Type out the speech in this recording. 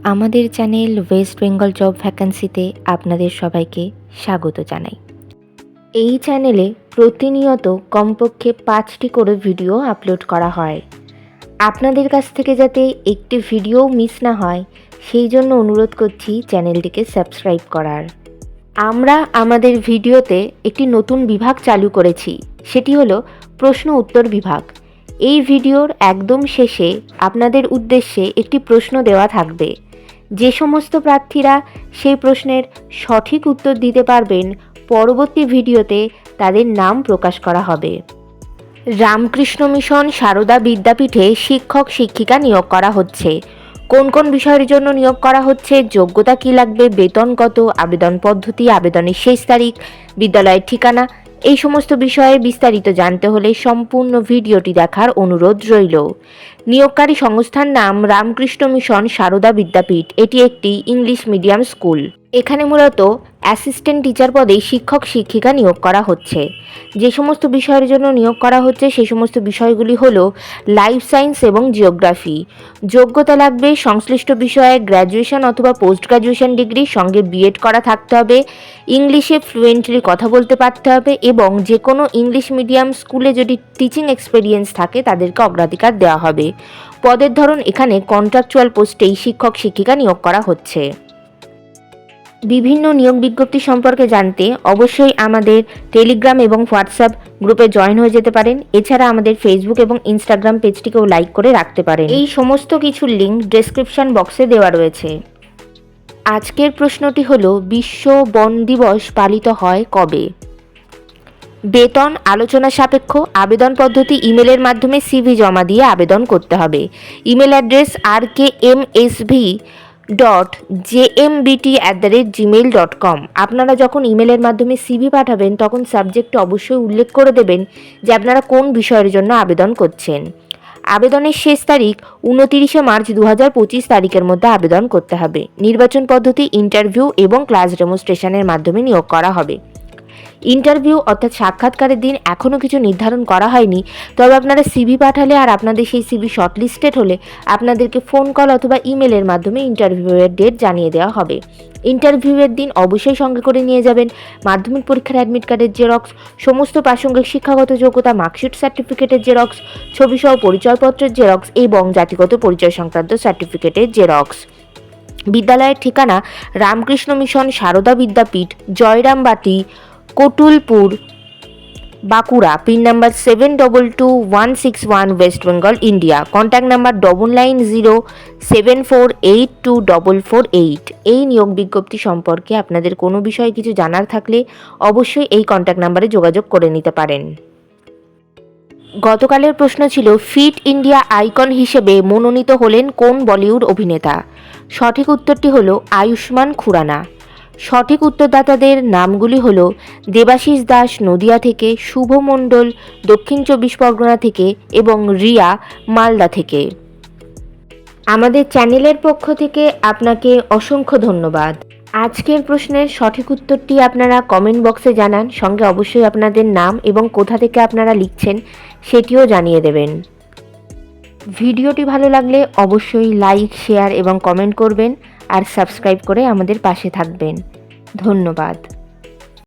আমাদের channel West Bengal job ভ্যাকান্সিতে আপনাদের সবাইকে স্বাগত জানাই। এই চ্যানেলে প্রতিনিয়ত কমপক্ষে 5টি করে ভিডিও আপলোড করা হয়। আপনাদের কাছ থেকে যাতে একটি ভিডিও মিস না হয় সেই জন্য অনুরোধ করছি চ্যানেলটিকে সাবস্ক্রাইব করার। আমরা আমাদের ভিডিওতে একটি নতুন বিভাগ চালু করেছি, সেটি হলো প্রশ্ন উত্তর বিভাগ। এই ভিডিওর একদম শেষে আপনাদের উদ্দেশ্যে একটি প্রশ্ন দেওয়া থাকবে। যে সমস্ত প্রার্থীরা সেই প্রশ্নের সঠিক উত্তর দিতে পারবেন, পরবর্তী ভিডিওতে তাদের নাম প্রকাশ করা হবে। রামকৃষ্ণ মিশন সারদা বিদ্যাপীঠে শিক্ষক শিক্ষিকা নিয়োগ করা হচ্ছে। কোন কোন বিষয়ের জন্য নিয়োগ করা হচ্ছে, যোগ্যতা কী লাগবে, বেতন কত, আবেদন পদ্ধতি, আবেদনের শেষ তারিখ, বিদ্যালয়ের ঠিকানা, এই সমস্ত বিষয়ে বিস্তারিত জানতে হলে সম্পূর্ণ ভিডিওটি দেখার অনুরোধ রইল। নিয়োগকারী সংস্থার নাম রামকৃষ্ণ মিশন সারদা বিদ্যাপীঠ। এটি একটি ইংলিশ মিডিয়াম স্কুল। এখানে মূলত অ্যাসিস্ট্যান্ট টিচার পদে শিক্ষক শিক্ষিকা নিয়োগ করা হচ্ছে। যে সমস্ত বিষয়ের জন্য নিয়োগ করা হচ্ছে সেই সমস্ত বিষয়গুলি হলো লাইফ সায়েন্স এবং জিওগ্রাফি। যোগ্যতা লাগবে সংশ্লিষ্ট বিষয়ে গ্র্যাজুয়েশন অথবা পোস্ট গ্র্যাজুয়েশন ডিগ্রি, সঙ্গে বিএড করা থাকতে হবে, ইংলিশে ফ্লুয়েন্টলি কথা বলতে পারতে হবে এবং যে কোনো ইংলিশ মিডিয়াম স্কুলে যদি টিচিং এক্সপিরিয়েন্স থাকে তাদেরকে অগ্রাধিকার দেওয়া হবে। পদের ধরন এখানে কন্ট্রাকচুয়াল পোস্টেই শিক্ষক শিক্ষিকা নিয়োগ করা হচ্ছে। বিভিন্ন নিয়োগ বিজ্ঞপ্তি সম্পর্কে জানতে অবশ্যই আমাদের টেলিগ্রাম এবং হোয়াটসঅ্যাপ গ্রুপে জয়েন হয়ে যেতে পারেন। এছাড়া আমাদের ফেসবুক এবং ইনস্টাগ্রাম পেজটিকেও লাইক করে রাখতে পারেন। এই সমস্ত কিছুর লিঙ্ক ডেসক্রিপশন বক্সে দেওয়া রয়েছে। আজকের প্রশ্নটি হলো, বিশ্ব বন দিবস পালিত হয় কবে? বেতন আলোচনা সাপেক্ষ। আবেদন পদ্ধতি ইমেলের মাধ্যমে সিভি জমা দিয়ে আবেদন করতে হবে। Email address rkmsv.jmbt@gmail.com। আপনারা যখন ইমেলের মাধ্যমে সিভি পাঠাবেন তখন সাবজেক্টে অবশ্যই উল্লেখ করে দেবেন যে আপনারা কোন বিষয়ের জন্য আবেদন করছেন। আবেদনের শেষ তারিখ 29 মার্চ 2025 তারিখের মধ্যে আবেদন করতে হবে। নির্বাচন পদ্ধতি ইন্টারভিউ এবং ক্লাস ডেমনস্ট্রেশনের মাধ্যমে নিয়োগ করা হবে। ইন্টারভিউ অর্থাৎ সাক্ষাৎকারের দিন এখনও কিছু নির্ধারণ করা হয়নি, তবে আপনারা সিভি পাঠালে আর আপনাদের সেই সিভি শর্টলিস্টেড হলে আপনাদেরকে ফোন কল অথবা ইমেলের মাধ্যমে ইন্টারভিউয়ের ডেট জানিয়ে দেওয়া হবে। ইন্টারভিউয়ের দিন অবশ্যই সঙ্গে করে নিয়ে যাবেন মাধ্যমিক পরীক্ষার অ্যাডমিট কার্ডের জেরক্স, সমস্ত প্রাসঙ্গিক শিক্ষাগত যোগ্যতা মার্কশিট সার্টিফিকেটের জেরক্স, ছবিসহ পরিচয়পত্রের জেরক্স এবং জাতিগত পরিচয় সংক্রান্ত সার্টিফিকেটের জেরক্স। বিদ্যালয়ের ঠিকানা Ramakrishna Mission Sarada Vidyapith, Jayrambati, Kotulpur, Bankura. Pin number 722161, West Bengal, India. Contact number 9907482448। এই নিয়োগ বিজ্ঞপ্তি সম্পর্কে আপনাদের কোনো বিষয়ে কিছু জানার থাকলে অবশ্যই এই কন্ট্যাক্ট নাম্বারে যোগাযোগ করে নিতে পারেন। গতকালের প্রশ্ন ছিল, ফিট ইন্ডিয়া আইকন হিসেবে মনোনীত হলেন কোন বলিউড অভিনেতা? সঠিক উত্তরটি হলো আয়ুষ্মান খুরানা। সঠিক উত্তরদাতাদের নামগুলি হল দেবাশিস দাস নদিয়া থেকে, শুভ মণ্ডল দক্ষিণ 24 পরগনা থেকে এবং রিয়া মালদা থেকে। আমাদের চ্যানেলের পক্ষ থেকে আপনাকে অসংখ্য ধন্যবাদ। আজকের প্রশ্নের সঠিক উত্তরটি আপনারা কমেন্ট বক্সে জানান, সঙ্গে অবশ্যই আপনাদের নাম এবং কোথা থেকে আপনারা লিখছেন সেটিও জানিয়ে দেবেন। ভিডিওটি ভালো লাগলে অবশ্যই লাইক, শেয়ার এবং কমেন্ট করবেন আর সাবস্ক্রাইব করে আমাদের পাশে থাকবেন। ধন্যবাদ।